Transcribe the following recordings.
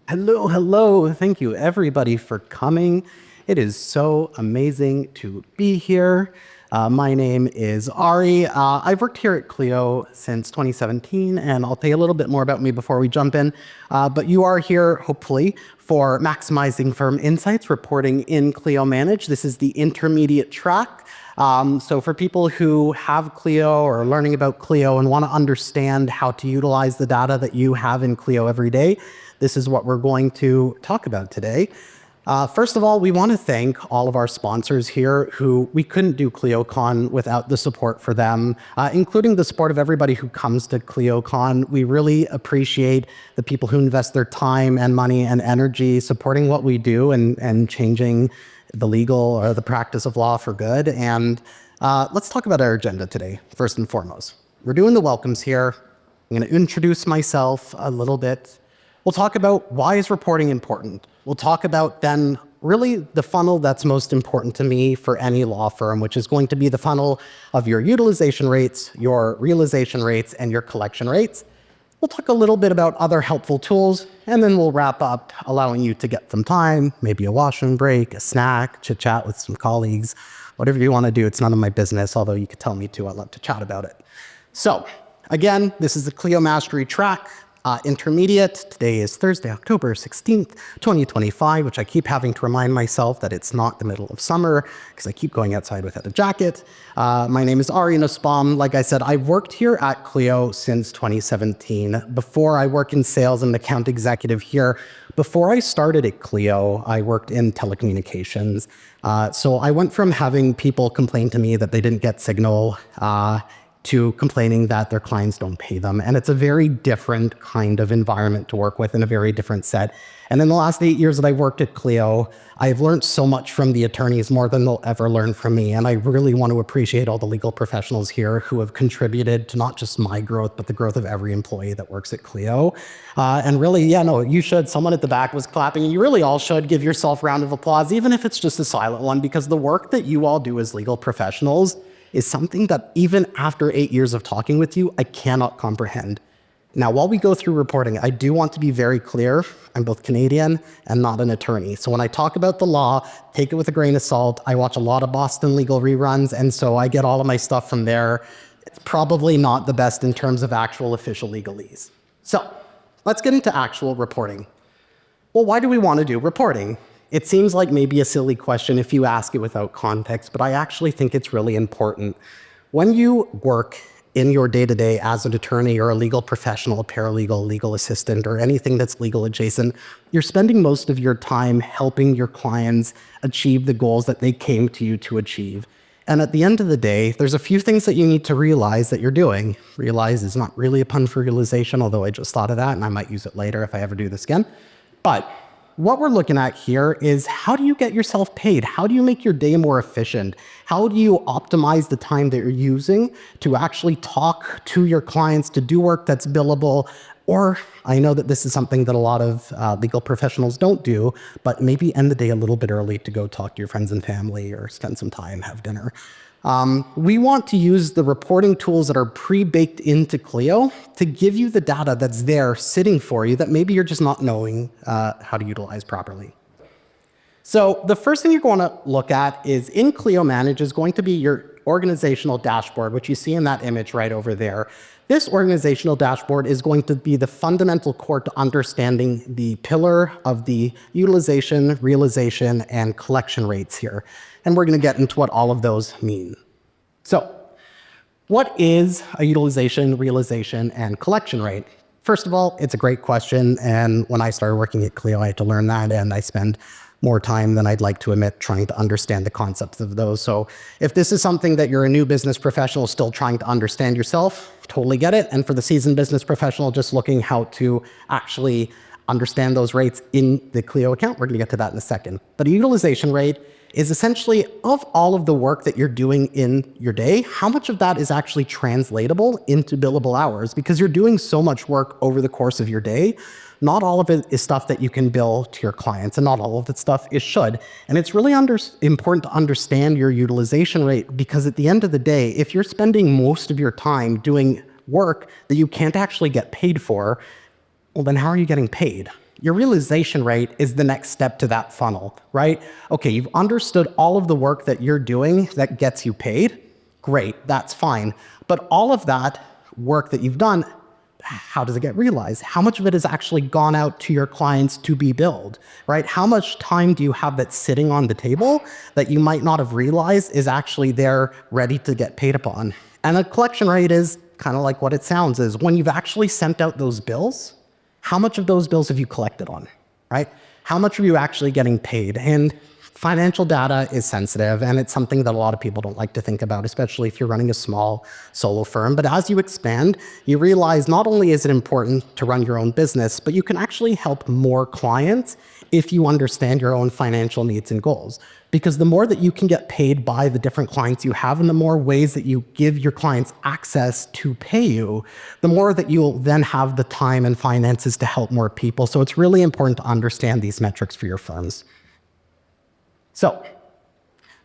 Hello, hello. Thank you everybody for coming. It is so amazing to be here. My name is Ari. I've worked here at Clio since 2017, and I'll tell you a little bit more about me before we jump in. But you are here, hopefully, for maximizing firm insights reporting in Clio Manage. This is the intermediate track. So for people who have Clio or are learning about Clio and want to understand how to utilize the data that you have in Clio every day, this is what we're going to talk about today. First of all, we want to thank all of our sponsors here who we couldn't do ClioCon without the support for them, including the support of everybody who comes to ClioCon. We really appreciate the people who invest their time and money and energy supporting what we do and changing the legal or the practice of law for good. And let's talk about our agenda today, first and foremost. We're doing the welcomes here. I'm going to introduce myself a little bit. We'll talk about why is reporting important. We'll talk about then really the funnel that's most important to me for any law firm, which is going to be the funnel of your utilization rates, your realization rates, and your collection rates. We'll talk a little bit about other helpful tools, and then we'll wrap up, allowing you to get some time, maybe a washroom break, a snack, chit chat with some colleagues, whatever you want to do. It's none of my business, although you could tell me to. I'd love to chat about it. So again, this is the Clio Mastery track. Intermediate. Today is Thursday, October 16th, 2025, which I keep having to remind myself that it's not the middle of summer because I keep going outside without a jacket. My name is Ari Nussbaum. Like I said, I've worked here at Clio since 2017. Before I work in sales and account executive here. Before I started at Clio, I worked in telecommunications. So I went from having people complain to me that they didn't get signal to complaining that their clients don't pay them. And it's a very different kind of environment to work with and a very different set. And in the last 8 years that I worked at Clio, I've learned so much from the attorneys, more than they'll ever learn from me. And I really want to appreciate all the legal professionals here who have contributed to not just my growth, but the growth of every employee that works at Clio. And really, you should. Someone at the back was clapping, and you really all should give yourself a round of applause, even if it's just a silent one, because the work that you all do as legal professionals is something that even after 8 years of talking with you, I cannot comprehend. Now, while we go through reporting, I do want to be very clear. I'm both Canadian and not an attorney. So when I talk about the law, take it with a grain of salt. I watch a lot of Boston legal reruns, and so I get all of my stuff from there. It's probably not the best in terms of actual official legalese. So let's get into actual reporting. Well, why do we want to do reporting? It seems like maybe a silly question if you ask it without context, but I actually think it's really important. When you work in your day-to-day as an attorney or a legal professional, a paralegal, legal assistant, or anything that's legal adjacent, you're spending most of your time helping your clients achieve the goals that they came to you to achieve. And at the end of the day, there's a few things that you need to realize that you're doing. Realize is not really a pun for realization, although I just thought of that, and I might use it later if I ever do this again. But what we're looking at here is, how do you get yourself paid? How do you make your day more efficient? How do you optimize the time that you're using to actually talk to your clients, to do work that's billable? Or I know that this is something that a lot of legal professionals don't do, but maybe end the day a little bit early to go talk to your friends and family or spend some time, have dinner. We want to use the reporting tools that are pre-baked into Clio to give you the data that's there sitting for you that maybe you're just not knowing how to utilize properly. So the first thing you're going to look at is in Clio Manage is going to be your organizational dashboard, which you see in that image right over there. This organizational dashboard is going to be the fundamental core to understanding the pillar of the utilization, realization, and collection rates here. And we're going to get into what all of those mean. So what is a utilization, realization, and collection rate? First of all, it's a great question. And when I started working at Clio, I had to learn that, and I spend more time than I'd like to admit trying to understand the concepts of those. So if this is something that you're a new business professional still trying to understand yourself, totally get it. And for the seasoned business professional just looking how to actually understand those rates in the Clio account, we're going to get to that in a second. But a utilization rate is essentially, of all of the work that you're doing in your day, how much of that is actually translatable into billable hours? Because you're doing so much work over the course of your day. Not all of it is stuff that you can bill to your clients, and not all of that stuff is should. And it's really important to understand your utilization rate, because at the end of the day, if you're spending most of your time doing work that you can't actually get paid for, well, then how are you getting paid? Your realization rate is the next step to that funnel, right? Okay, you've understood all of the work that you're doing that gets you paid. Great, that's fine. But all of that work that you've done, how does it get realized? How much of it has actually gone out to your clients to be billed, right? How much time do you have that's sitting on the table that you might not have realized is actually there ready to get paid upon? And a collection rate is kind of like what it sounds, is when you've actually sent out those bills, how much of those bills have you collected on, right? How much are you actually getting paid? And financial data is sensitive, and it's something that a lot of people don't like to think about, especially if you're running a small solo firm. But as you expand, you realize not only is it important to run your own business, but you can actually help more clients if you understand your own financial needs and goals. Because the more that you can get paid by the different clients you have, and the more ways that you give your clients access to pay you, the more that you'll then have the time and finances to help more people. So it's really important to understand these metrics for your firms. So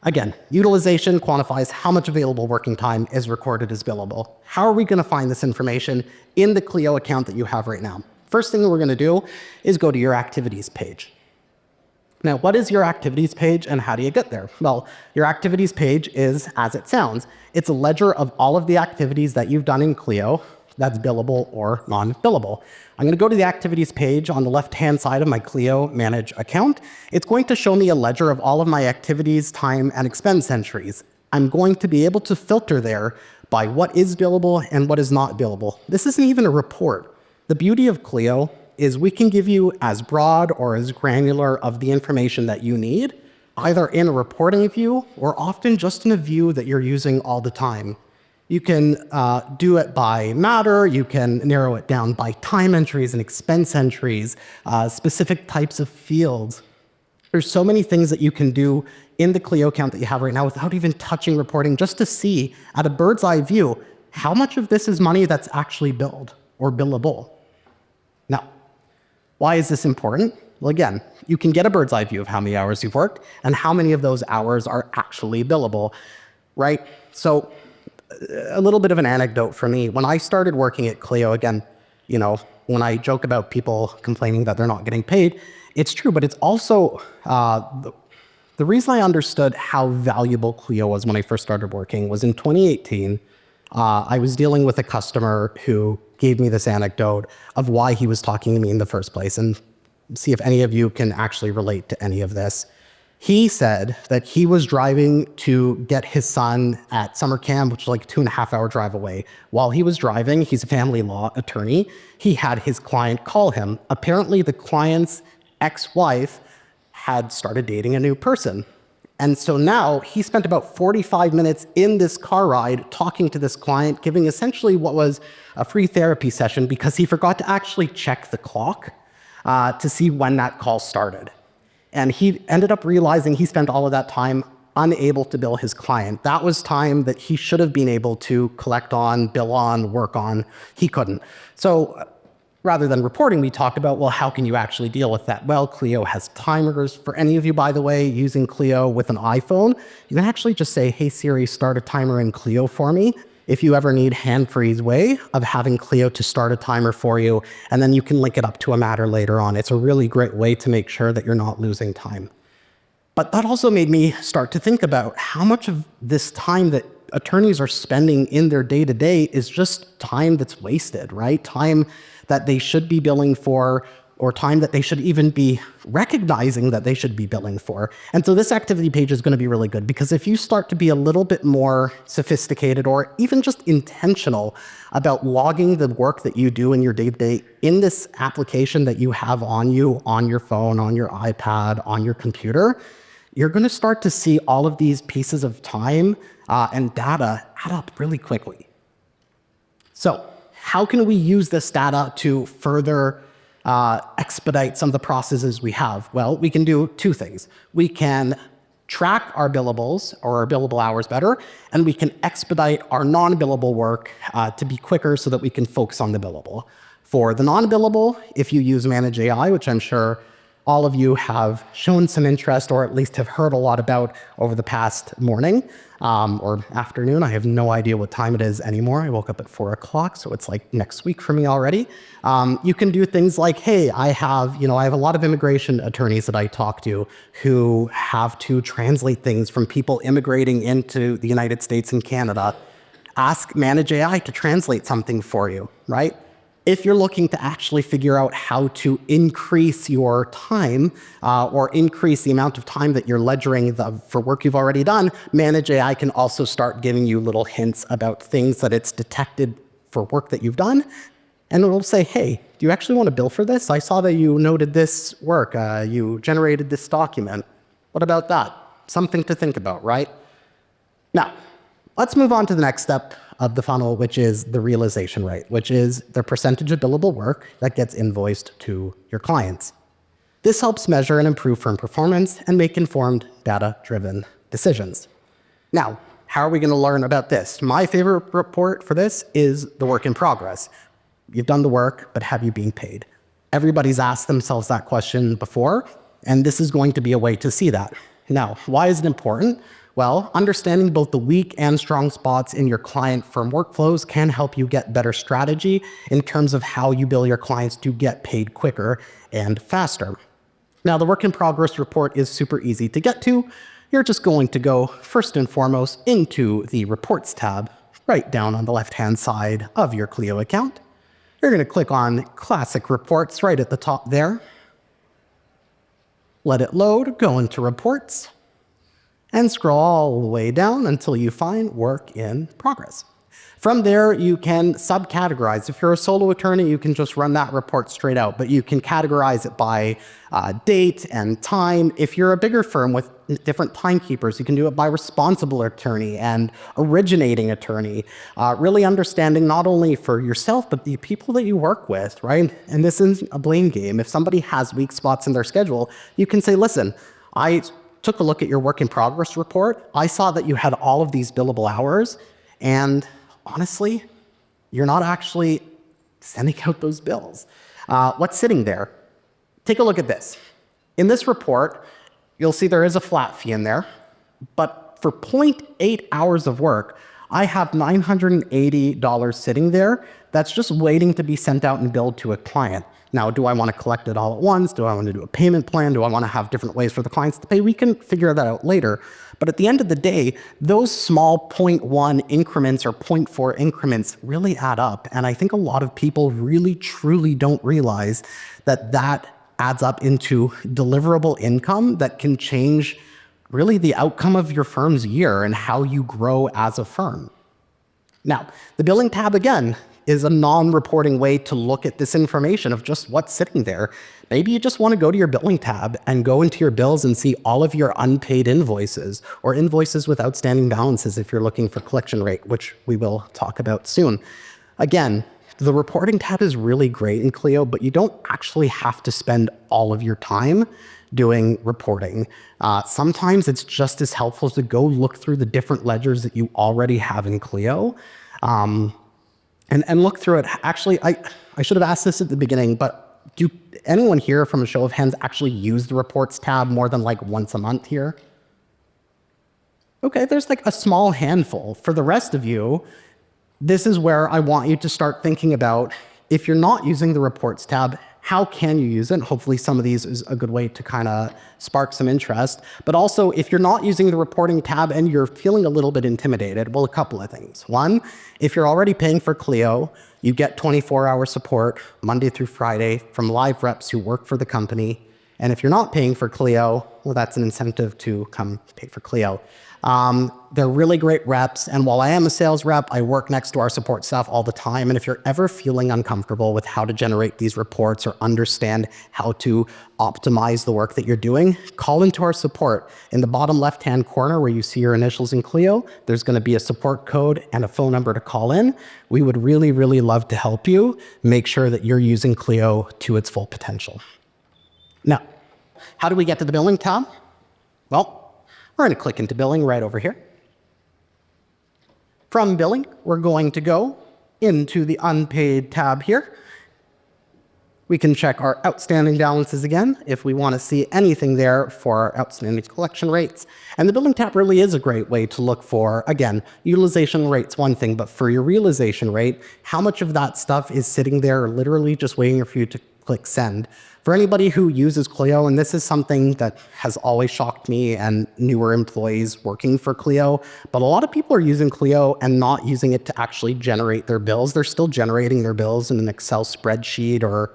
again, utilization quantifies how much available working time is recorded as billable. How are we going to find this information in the Clio account that you have right now? First thing we're going to do is go to your activities page. Now, what is your activities page and how do you get there? Well, your activities page is, as it sounds, it's a ledger of all of the activities that you've done in Clio that's billable or non-billable. I'm going to go to the activities page on the left-hand side of my Clio Manage account. It's going to show me a ledger of all of my activities, time, and expense entries. I'm going to be able to filter there by what is billable and what is not billable. This isn't even a report. The beauty of Clio is we can give you as broad or as granular of the information that you need, either in a reporting view or often just in a view that you're using all the time. You can do it by matter, you can narrow it down by time entries and expense entries, specific types of fields. There's so many things that you can do in the Clio account that you have right now without even touching reporting, just to see at a bird's eye view, how much of this is money that's actually billed or billable. Now, why is this important? Well, again, you can get a bird's eye view of how many hours you've worked and how many of those hours are actually billable, right? So a little bit of an anecdote for me. When I started working at Clio, again, you know, when I joke about people complaining that they're not getting paid, it's true, but it's also the reason I understood how valuable Clio was when I first started working was in 2018. I was dealing with a customer who gave me this anecdote of why he was talking to me in the first place, and see if any of you can actually relate to any of this. He said that he was driving to get his son at summer camp, which was like a 2.5-hour drive away. While he was driving, he's a family law attorney, he had his client call him. Apparently, the client's ex-wife had started dating a new person. And so now he spent about 45 minutes in this car ride talking to this client, giving essentially what was a free therapy session because he forgot to actually check the clock to see when that call started. And he ended up realizing he spent all of that time unable to bill his client. That was time that he should have been able to collect on, bill on, work on. He couldn't. So rather than reporting, we talked about, well, how can you actually deal with that? Well, Clio has timers. For any of you, by the way, using Clio with an iPhone, you can actually just say, hey, Siri, start a timer in Clio for me. If you ever need hand-free's way of having Clio to start a timer for you, and then you can link it up to a matter later on. It's a really great way to make sure that you're not losing time. But that also made me start to think about how much of this time that attorneys are spending in their day-to-day is just time that's wasted, right? Time that they should be billing for, or time that they should even be recognizing that they should be billing for. And so this activity page is going to be really good, because if you start to be a little bit more sophisticated or even just intentional about logging the work that you do in your day-to-day in this application that you have on you, on your phone, on your iPad, on your computer, you're going to start to see all of these pieces of time and data add up really quickly. So how can we use this data to further expedite some of the processes we have? Well, we can do two things. We can track our billables or our billable hours better, and we can expedite our non-billable work to be quicker so that we can focus on the billable. For the non-billable, if you use Manage AI, which I'm sure all of you have shown some interest or at least have heard a lot about over the past morning or afternoon. I have no idea what time it is anymore. I woke up at 4 o'clock, so it's like next week for me already. You can do things like, hey, I have a lot of immigration attorneys that I talk to who have to translate things from people immigrating into the United States and Canada. Ask Manage AI to translate something for you, right? If you're looking to actually figure out how to increase your time or increase the amount of time that you're ledgering for work you've already done, Manage AI can also start giving you little hints about things that it's detected for work that you've done. And it'll say, hey, do you actually want to bill for this? I saw that you noted this work. You generated this document. What about that? Something to think about, right? Now, let's move on to the next step of the funnel, which is the realization rate, which is the percentage of billable work that gets invoiced to your clients. This helps measure and improve firm performance and make informed, data-driven decisions. Now, how are we going to learn about this? My favorite report for this is the work in progress. You've done the work, but have you been paid? Everybody's asked themselves that question before, and this is going to be a way to see that. Now, why is it important? Well, understanding both the weak and strong spots in your client firm workflows can help you get better strategy in terms of how you bill your clients to get paid quicker and faster. Now, the work in progress report is super easy to get to. You're just going to go first and foremost into the reports tab right down on the left-hand side of your Clio account. You're going to click on classic reports right at the top there. Let it load, go into reports, and scroll all the way down until you find work in progress. From there, you can subcategorize. If you're a solo attorney, you can just run that report straight out, but you can categorize it by date and time. If you're a bigger firm with different timekeepers, you can do it by responsible attorney and originating attorney, really understanding not only for yourself, but the people that you work with, right? And this isn't a blame game. If somebody has weak spots in their schedule, you can say, listen, I took a look at your work in progress report. I saw that you had all of these billable hours, and honestly, you're not actually sending out those bills. What's sitting there? Take a look at this. In this report, you'll see there is a flat fee in there, but for 0.8 hours of work, I have $980 sitting there that's just waiting to be sent out and billed to a client. Now, do I want to collect it all at once? Do I want to do a payment plan? Do I want to have different ways for the clients to pay? We can figure that out later. But at the end of the day, those small 0.1 increments or 0.4 increments really add up. And I think a lot of people really, truly don't realize that that adds up into deliverable income that can change really the outcome of your firm's year and how you grow as a firm. Now, the billing tab, again, is a non-reporting way to look at this information of just what's sitting there. Maybe you just want to go to your billing tab and go into your bills and see all of your unpaid invoices or invoices with outstanding balances if you're looking for collection rate, which we will talk about soon. Again, the reporting tab is really great in Clio, but you don't actually have to spend all of your time doing reporting. Sometimes it's just as helpful to go look through the different ledgers that you already have in Clio. And look through it. Actually, I should have asked this at the beginning, but do anyone here from a show of hands actually use the reports tab more than like once a month here? Okay, there's like a small handful. For the rest of you, this is where I want you to start thinking about, if you're not using the reports tab, how can you use it? Hopefully some of these is a good way to kind of spark some interest. But also, if you're not using the reporting tab and you're feeling a little bit intimidated, well, a couple of things. One, if you're already paying for Clio, you get 24-hour support Monday through Friday from live reps who work for the company. And if you're not paying for Clio, well, that's an incentive to come pay for Clio. They're really great reps, and while I am a sales rep, I work next to our support staff all the time, and if you're ever feeling uncomfortable with how to generate these reports or understand how to optimize the work that you're doing, call into our support. In the bottom left-hand corner where you see your initials in Clio, there's going to be a support code and a phone number to call in. We would really, really love to help you make sure that you're using Clio to its full potential. Now, how do we get to the billing tab? Well, we're going to click into billing right over here. From billing, we're going to go into the unpaid tab here. We can check our outstanding balances again if we want to see anything there for our outstanding collection rates. And the billing tab really is a great way to look for, again, utilization rate's one thing, but for your realization rate, how much of that stuff is sitting there literally just waiting for you to click send. For anybody who uses Clio, and this is something that has always shocked me and newer employees working for Clio, but a lot of people are using Clio and not using it to actually generate their bills. They're still generating their bills in an Excel spreadsheet or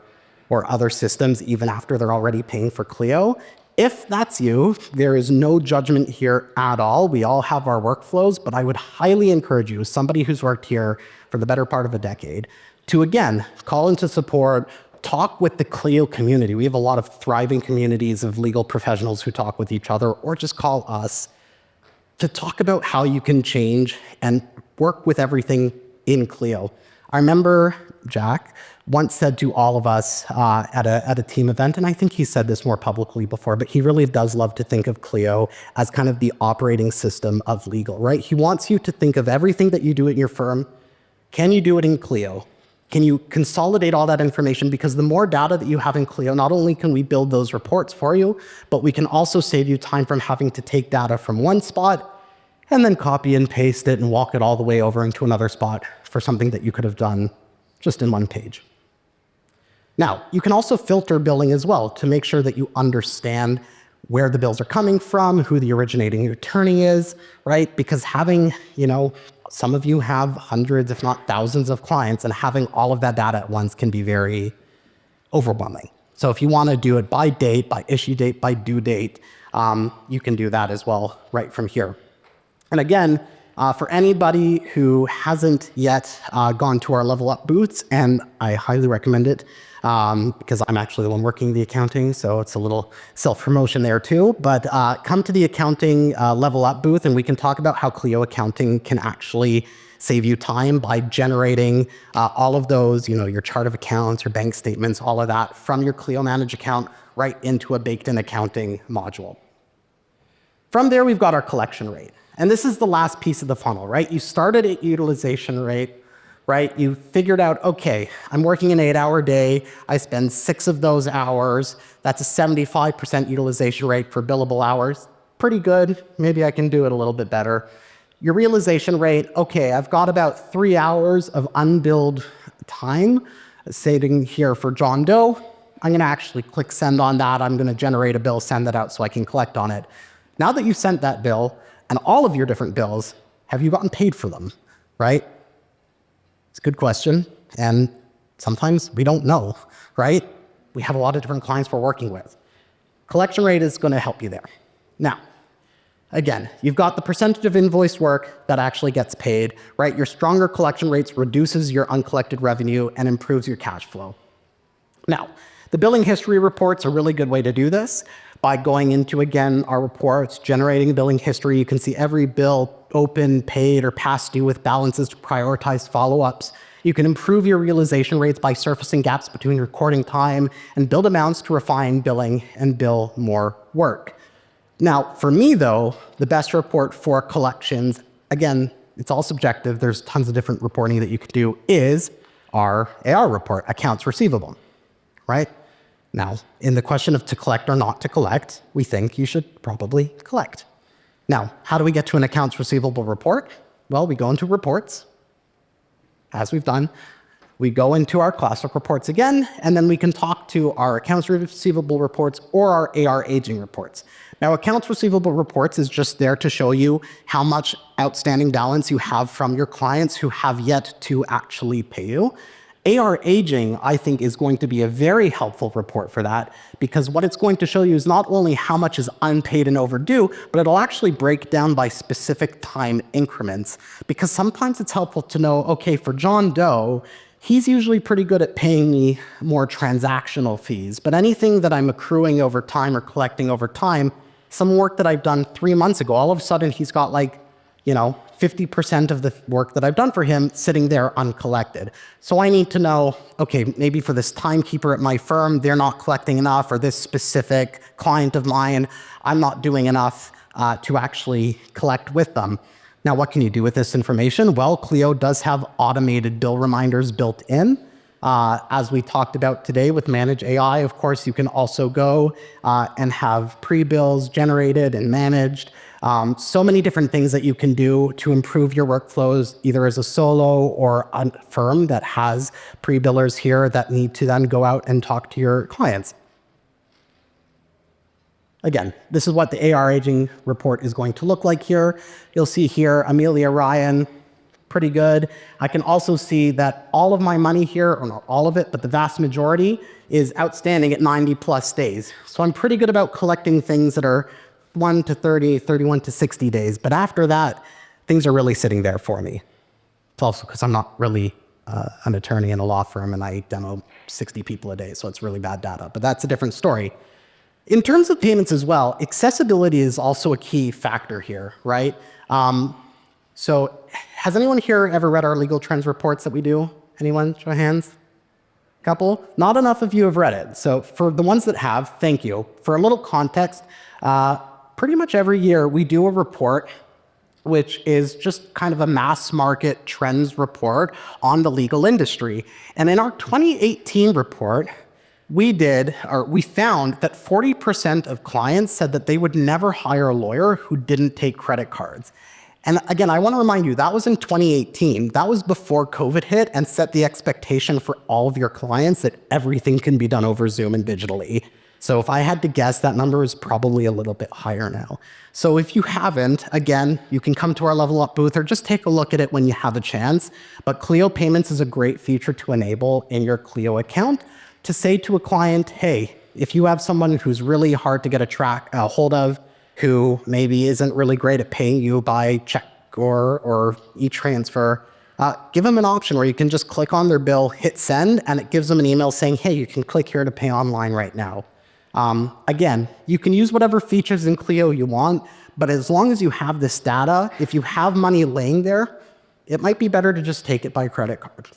other systems even after they're already paying for Clio. If that's you, there is no judgment here at all. We all have our workflows, but I would highly encourage you, as somebody who's worked here for the better part of a decade, to again, call into support, talk with the Clio community. We have a lot of thriving communities of legal professionals who talk with each other, or just call us to talk about how you can change and work with everything in Clio. I remember Jack once said to all of us at a team event, and I think he said this more publicly before, but he really does love to think of Clio as kind of the operating system of legal, right? He wants you to think of everything that you do at your firm. Can you do it in Clio? Can you consolidate all that information? Because the more data that you have in Clio, not only can we build those reports for you, but we can also save you time from having to take data from one spot and then copy and paste it and walk it all the way over into another spot for something that you could have done just in one page. Now, you can also filter billing as well to make sure that you understand where the bills are coming from, who the originating attorney is, right? Because having, some of you have hundreds, if not thousands of clients, and having all of that data at once can be very overwhelming. So if you want to do it by date, by issue date, by due date, you can do that as well right from here. And again, for anybody who hasn't yet gone to our Level Up booths, and I highly recommend it because I'm actually the one working the accounting, so it's a little self-promotion there too, but come to the accounting Level Up booth and we can talk about how Clio Accounting can actually save you time by generating all of those, your chart of accounts, your bank statements, all of that from your Clio Manage account right into a baked-in accounting module. From there, we've got our collection rate. And this is the last piece of the funnel, right? You started at utilization rate, right? You figured out, okay, I'm working an 8-hour day. I spend 6 of those hours. That's a 75% utilization rate for billable hours. Pretty good. Maybe I can do it a little bit better. Your realization rate, okay, I've got about 3 hours of unbilled time sitting here for John Doe. I'm going to actually click send on that. I'm going to generate a bill, send that out so I can collect on it. Now that you've sent that bill, and all of your different bills, have you gotten paid for them, right? It's a good question, and sometimes we don't know, right? We have a lot of different clients we're working with. Collection rate is going to help you there. Now, again, you've got the percentage of invoice work that actually gets paid, right? Your stronger collection rates reduces your uncollected revenue and improves your cash flow. Now, the billing history report's a really good way to do this. By going into, again, our reports, generating a billing history, you can see every bill open, paid, or past due with balances to prioritize follow-ups. You can improve your realization rates by surfacing gaps between recording time and build amounts to refine billing and bill more work. Now, for me, though, the best report for collections, again, it's all subjective. There's tons of different reporting that you can do, is our AR report, accounts receivable, right? Now, in the question of to collect or not to collect, we think you should probably collect. Now, how do we get to an accounts receivable report? Well, we go into reports, as we've done. We go into our classic reports again, and then we can talk to our accounts receivable reports or our AR aging reports. Now, accounts receivable reports is just there to show you how much outstanding balance you have from your clients who have yet to actually pay you. AR aging, I think, is going to be a very helpful report for that, because what it's going to show you is not only how much is unpaid and overdue, but it'll actually break down by specific time increments. Because sometimes it's helpful to know, okay, for John Doe, he's usually pretty good at paying me more transactional fees, but anything that I'm accruing over time or collecting over time, some work that I've done 3 months ago, all of a sudden he's got 50% of the work that I've done for him sitting there uncollected. So I need to know, okay, maybe for this timekeeper at my firm, they're not collecting enough, or this specific client of mine, I'm not doing enough to actually collect with them. Now, what can you do with this information? Well, Clio does have automated bill reminders built in. As we talked about today with Manage AI, of course, you can also go and have pre-bills generated and managed. So many different things that you can do to improve your workflows, either as a solo or a firm that has pre-billers here that need to then go out and talk to your clients. Again, this is what the AR aging report is going to look like here. You'll see here, Amelia Ryan, pretty good. I can also see that all of my money here, or not all of it, but the vast majority is outstanding at 90 plus days. So I'm pretty good about collecting things that are 1 to 30, 31 to 60 days. But after that, things are really sitting there for me. It's also because I'm not really an attorney in a law firm and I demo 60 people a day, so it's really bad data, but that's a different story. In terms of payments as well, accessibility is also a key factor here, right? So has anyone here ever read our legal trends reports that we do? Anyone? Show of hands. Couple? Not enough of you have read it. So for the ones that have, thank you. For a little context, pretty much every year we do a report which is just kind of a mass market trends report on the legal industry. And in our 2018 report, we found that 40% of clients said that they would never hire a lawyer who didn't take credit cards. And again, I want to remind you, that was in 2018. That was before COVID hit and set the expectation for all of your clients that everything can be done over Zoom and digitally. So if I had to guess, that number is probably a little bit higher now. So if you haven't, again, you can come to our Level Up booth or just take a look at it when you have a chance. But Clio Payments is a great feature to enable in your Clio account to say to a client, hey, if you have someone who's really hard to get a hold of, who maybe isn't really great at paying you by check or e-transfer, give them an option where you can just click on their bill, hit send, and it gives them an email saying, hey, you can click here to pay online right now. Again, you can use whatever features in Clio you want, but as long as you have this data, if you have money laying there, it might be better to just take it by credit card.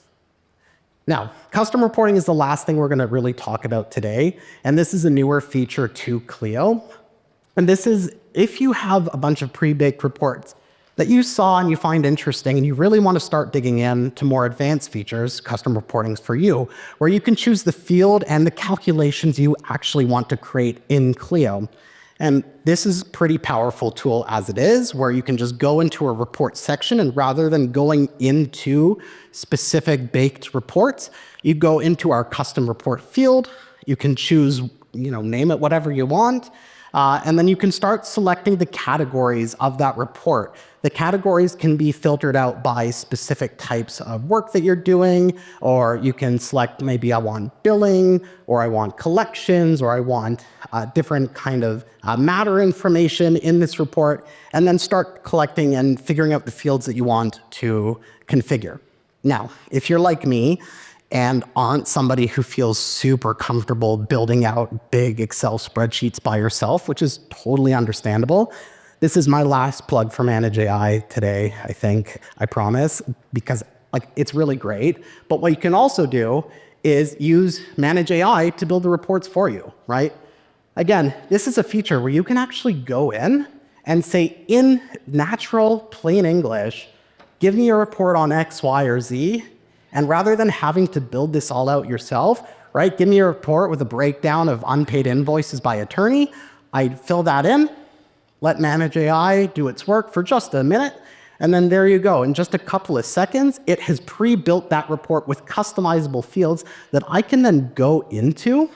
Now, custom reporting is the last thing we're going to really talk about today, and this is a newer feature to Clio. And this is if you have a bunch of pre-baked reports that you saw and you find interesting and you really want to start digging into more advanced features, custom reporting's for you, where you can choose the field and the calculations you actually want to create in Clio. And this is a pretty powerful tool as it is, where you can just go into a report section and rather than going into specific baked reports, you go into our custom report field. You can choose, name it whatever you want. And then you can start selecting the categories of that report. The categories can be filtered out by specific types of work that you're doing, or you can select maybe I want billing, or I want collections, or I want different kind of matter information in this report, and then start collecting and figuring out the fields that you want to configure. Now, if you're like me, and aren't somebody who feels super comfortable building out big Excel spreadsheets by yourself, which is totally understandable. This is my last plug for Manage AI today, I promise, because it's really great. But what you can also do is use Manage AI to build the reports for you, right? Again, this is a feature where you can actually go in and say in natural, plain English, give me a report on X, Y, or Z. And rather than having to build this all out yourself, right, give me a report with a breakdown of unpaid invoices by attorney. I fill that in, let Manage AI do its work for just a minute, and then there you go. In just a couple of seconds, it has pre-built that report with customizable fields that I can then go into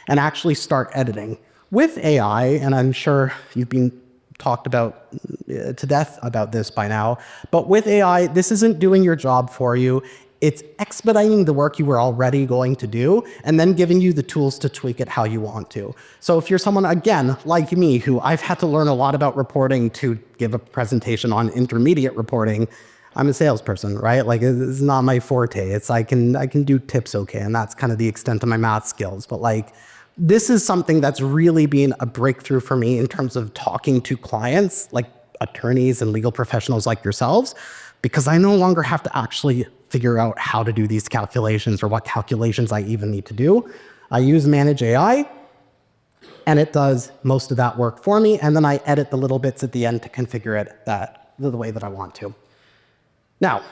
and actually start editing. With AI, and I'm sure you've been talked about to death about this by now, but with AI, this isn't doing your job for you. It's expediting the work you were already going to do and then giving you the tools to tweak it how you want to. So if you're someone, again, like me, who I've had to learn a lot about reporting to give a presentation on intermediate reporting, I'm a salesperson, right? It's not my forte. I can do tips okay, and that's kind of the extent of my math skills. But this is something that's really been a breakthrough for me in terms of talking to clients, like attorneys and legal professionals like yourselves, because I no longer have to actually figure out how to do these calculations or what calculations I even need to do. I use Manage AI, and it does most of that work for me, and then I edit the little bits at the end to configure it the way that I want to. Now,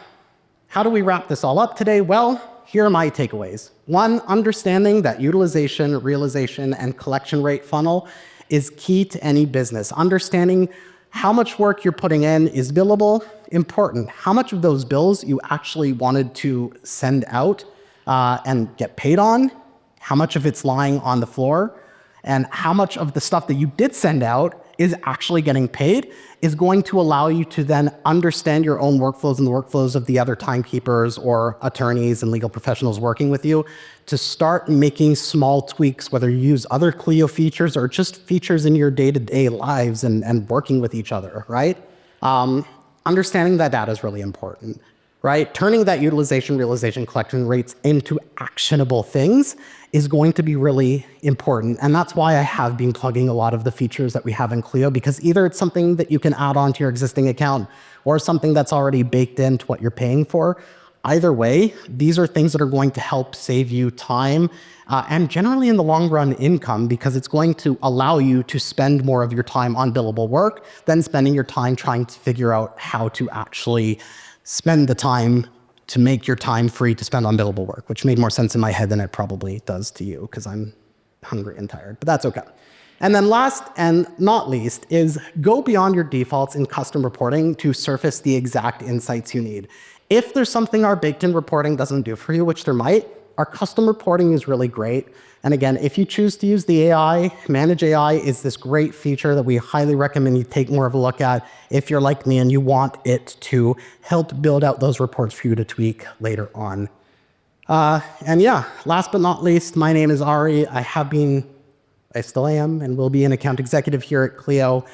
how do we wrap this all up today? Well, here are my takeaways. One, understanding that utilization, realization, and collection rate funnel is key to any business. Understanding how much work you're putting in is billable, important. How much of those bills you actually wanted to send out and get paid on, how much of it's lying on the floor, and how much of the stuff that you did send out is actually getting paid is going to allow you to then understand your own workflows and the workflows of the other timekeepers or attorneys and legal professionals working with you to start making small tweaks, whether you use other Clio features or just features in your day-to-day lives and working with each other, right? Understanding that data is really important, right? Turning that utilization, realization, collection rates into actionable things is going to be really important. And that's why I have been plugging a lot of the features that we have in Clio, because either it's something that you can add on to your existing account or something that's already baked into what you're paying for. Either way, these are things that are going to help save you time and generally in the long run income, because it's going to allow you to spend more of your time on billable work than spending your time trying to figure out how to actually spend the time to make your time free to spend on billable work, which made more sense in my head than it probably does to you because I'm hungry and tired, but that's okay. And then last and not least is go beyond your defaults in custom reporting to surface the exact insights you need. If there's something our baked-in reporting doesn't do for you, which there might, our custom reporting is really great. And again, if you choose to use the AI, Manage AI is this great feature that we highly recommend you take more of a look at if you're like me and you want it to help build out those reports for you to tweak later on. And yeah, last but not least, my name is Ari. I still am, and will be an account executive here at Clio.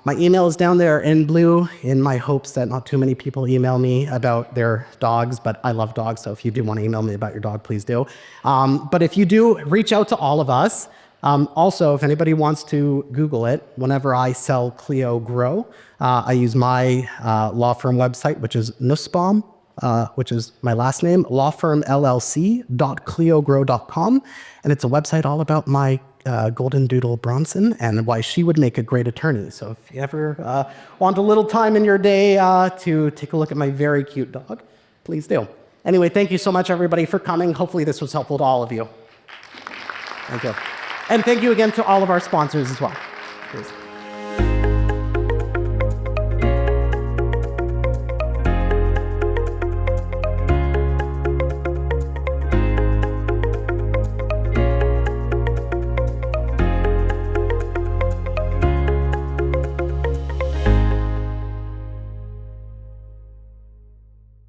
My email is down there in blue in my hopes that not too many people email me about their dogs, but I love dogs, so if you do want to email me about your dog, please do. But if you do, reach out to all of us. Also, if anybody wants to Google it, whenever I sell Clio Grow, I use my law firm website, which is Nussbaum, which is my last name, lawfirmllc.cliogrow.com. And it's a website all about my golden doodle Bronson and why she would make a great attorney. So if you ever want a little time in your day to take a look at my very cute dog, please do. Anyway, thank you so much, everybody, for coming. Hopefully this was helpful to all of you. Thank you. And thank you again to all of our sponsors as well. Please.